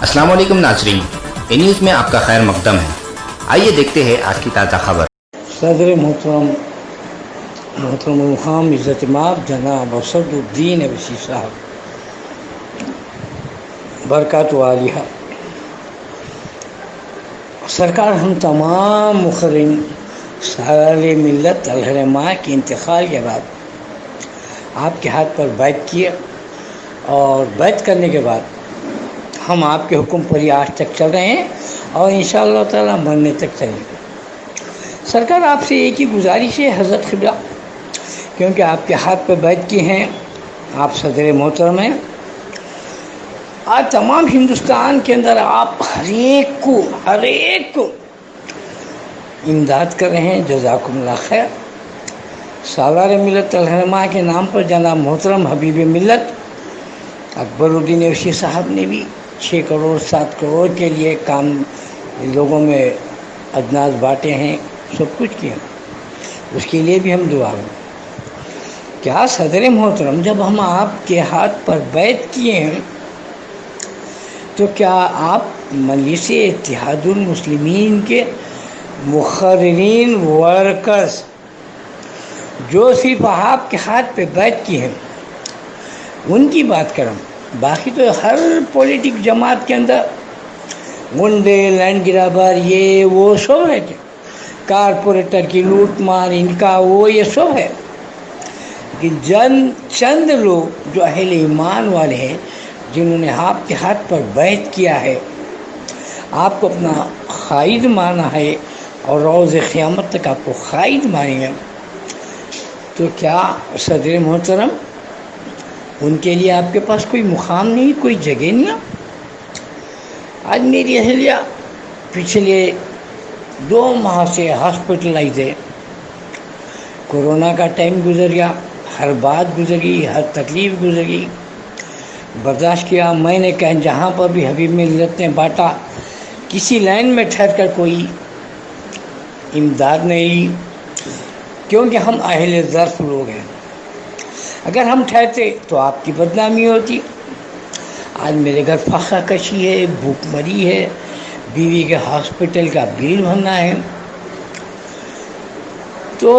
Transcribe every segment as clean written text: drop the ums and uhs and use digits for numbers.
السلام علیکم ناظرین، اے نیوز میں آپ کا خیر مقدم ہے۔ آئیے دیکھتے ہیں آج کی تازہ خبر۔ صدر محترم الخام عزت مآب جناب اسد الدین اویسی صاحب برکات عالیہ، سرکار ہم تمام مقررین سالار ملت الرحمٰ کے انتقال کے بعد آپ کے ہاتھ پر بیعت کیے اور بیعت کرنے کے بعد ہم آپ کے حکم پر ہی آج تک چل رہے ہیں اور انشاءاللہ تعالی مرنے تک چلیں گے۔ سرکار آپ سے ایک ہی گزارش ہے حضرت قبلہ، کیونکہ آپ کے ہاتھ پہ بیعت کی ہیں، آپ صدر محترم ہیں، آج تمام ہندوستان کے اندر آپ ہر ایک کو امداد کر رہے ہیں، جزاکم اللہ خیر۔ سالار ملت الرحمٰ کے نام پر جناب محترم حبیب ملت اکبر الدین اویسی صاحب نے بھی 6 کروڑ 7 کروڑ کے لیے کام لوگوں میں اجناس بانٹے ہیں، سب کچھ کیا، اس کے لیے بھی ہم دعا کریں۔ کیا صدر محترم، جب ہم آپ کے ہاتھ پر بیعت کیے ہیں تو کیا آپ مجلس اتحاد المسلمین کے مقررین ورکرز جو صرف آپ کے ہاتھ پہ بیعت کی ہیں ان کی بات کریں؟ باقی تو ہر پولیٹک جماعت کے اندر گنڈے، لینڈ گرابر، یہ وہ سب رہتے، کارپوریٹر کی لوٹ مار، ان کا وہ یہ سب ہے کہ چند لوگ جو اہل ایمان والے ہیں، جنہوں نے آپ کے ہاتھ پر بیعت کیا ہے، آپ کو اپنا قائد مانا ہے اور روز قیامت تک آپ کو قائد مانیں گے، تو کیا صدر محترم ان کے لیے آپ کے پاس کوئی مقام نہیں، کوئی جگہ نہیں؟ آج میری اہلیہ پچھلے 2 ماہ سے ہاسپٹلائز ہے، کورونا کا ٹائم گزر گیا، ہر بات گزر گئی، ہر تکلیف گزر گئی، برداشت کیا۔ میں نے کہیں جہاں پر بھی حبیب ملت نے بانٹا، کسی لائن میں ٹھہر کر کوئی امداد نہیں لی، کیونکہ ہم اہل ظرف لوگ ہیں، اگر ہم ٹھہرتے تو آپ کی بدنامی ہوتی۔ آج میرے گھر فاقہ کشی ہے، بھوک مری ہے، بیوی کے ہاسپٹل کا بل بھرنا ہے، تو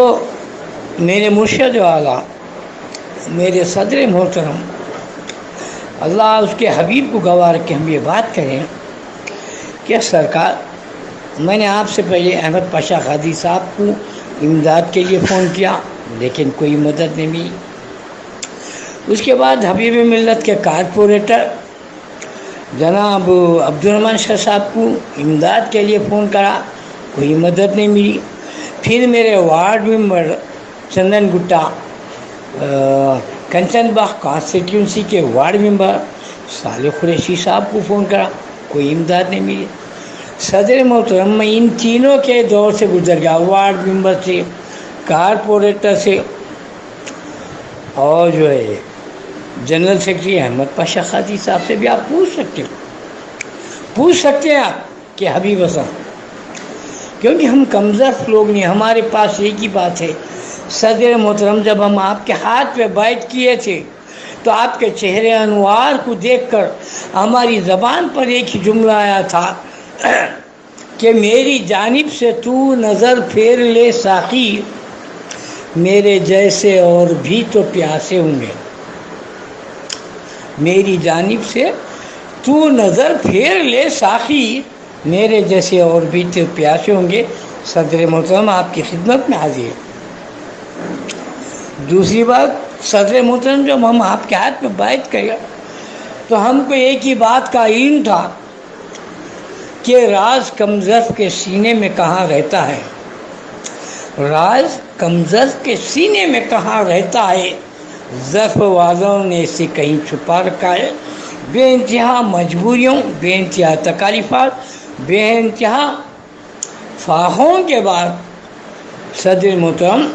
میرے مرشد اعلیٰ، میرے صدر محترم، اللہ اس کے حبیب کو گواہ رکھ کے ہم یہ بات کریں کہ سرکار، میں نے آپ سے پہلے احمد پاشا قادری صاحب کو امداد کے لیے فون کیا لیکن کوئی مدد نہیں ملی، اس کے بعد حبیب ملت کے کارپوریٹر جناب عبدالرحمٰن شاہ صاحب کو امداد کے لیے فون کرا، کوئی مدد نہیں ملی، پھر میرے وارڈ ممبر چندن گٹا کنچن باغ کانسٹیٹیونسی کے وارڈ ممبر صالح قریشی صاحب کو فون کرا، کوئی امداد نہیں ملی۔ صدر محترم، میں ان تینوں کے دور سے گزر گیا، وارڈ ممبر سے، کارپوریٹر سے، اور جو ہے جنرل سیکرٹری احمد پاشا قادری صاحب سے بھی آپ پوچھ سکتے ہیں آپ کہ حبیب حسن، کیونکہ ہم کمزور لوگ نہیں، ہمارے پاس ایک ہی بات ہے۔ صدر محترم، جب ہم آپ کے ہاتھ پہ بیعت کیے تھے تو آپ کے چہرے انوار کو دیکھ کر ہماری زبان پر ایک ہی جملہ آیا تھا کہ میری جانب سے تو نظر پھیر لے ساقی، میرے جیسے اور بھی تو پیاسے ہوں گے۔ میری جانب سے تو نظر پھیر لے ساقی، میرے جیسے اور بھی تو پیاسے ہوں گے۔ صدر محترم آپ کی خدمت میں حاضر ہے۔ دوسری بات، صدر محترم، جب ہم آپ کے ہاتھ میں بیعت کریں تو ہم کو ایک ہی بات کا علم تھا کہ راز کمزر کے سینے میں کہاں رہتا ہے، راز کمزر کے سینے میں کہاں رہتا ہے، ظرف والوں نے اسے کہیں چھپا رکھا ہے۔ بے انتہا مجبوریوں، بے انتہا تکالیفات، بے انتہا فاقوں کے بعد صدر محترم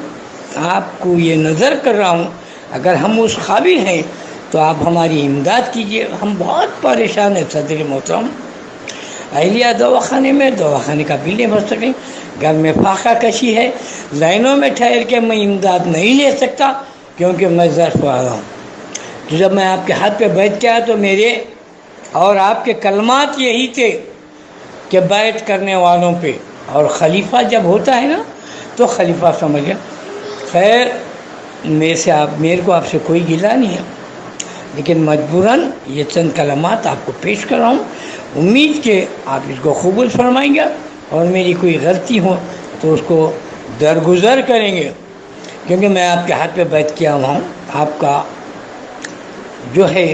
آپ کو یہ نظر کر رہا ہوں، اگر ہم اس قابل ہیں تو آپ ہماری امداد کیجیے، ہم بہت پریشان ہیں صدر محترم۔ اہلیہ دواخانے میں، دواخانے کا بل نہیں بھر سکیں، گھر میں فاقہ کشی ہے، لائنوں میں ٹھہر کے میں امداد نہیں لے سکتا کیونکہ میں ظرف والا ہوں۔ تو جب میں آپ کے ہاتھ پہ بیٹھ کے آیا تو میرے اور آپ کے کلمات یہی تھے کہ بیعت کرنے والوں پہ، اور خلیفہ جب ہوتا ہے نا تو خلیفہ سمجھے۔ خیر میرے کو آپ سے کوئی گلہ نہیں ہے، لیکن مجبوراً یہ چند کلمات آپ کو پیش کر رہا ہوں، امید کہ آپ اس کو قبول فرمائیں گے، اور میری کوئی غلطی ہو تو اس کو درگزر کریں گے، کیونکہ میں آپ کے ہاتھ پہ بیعت کیا ہوا ہوں، آپ کا جو ہے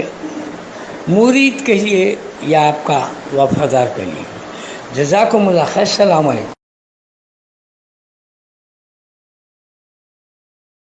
مرید کہیے یا آپ کا وفادار کہیے۔ جزاکم اللہ خیر، السلام علیکم۔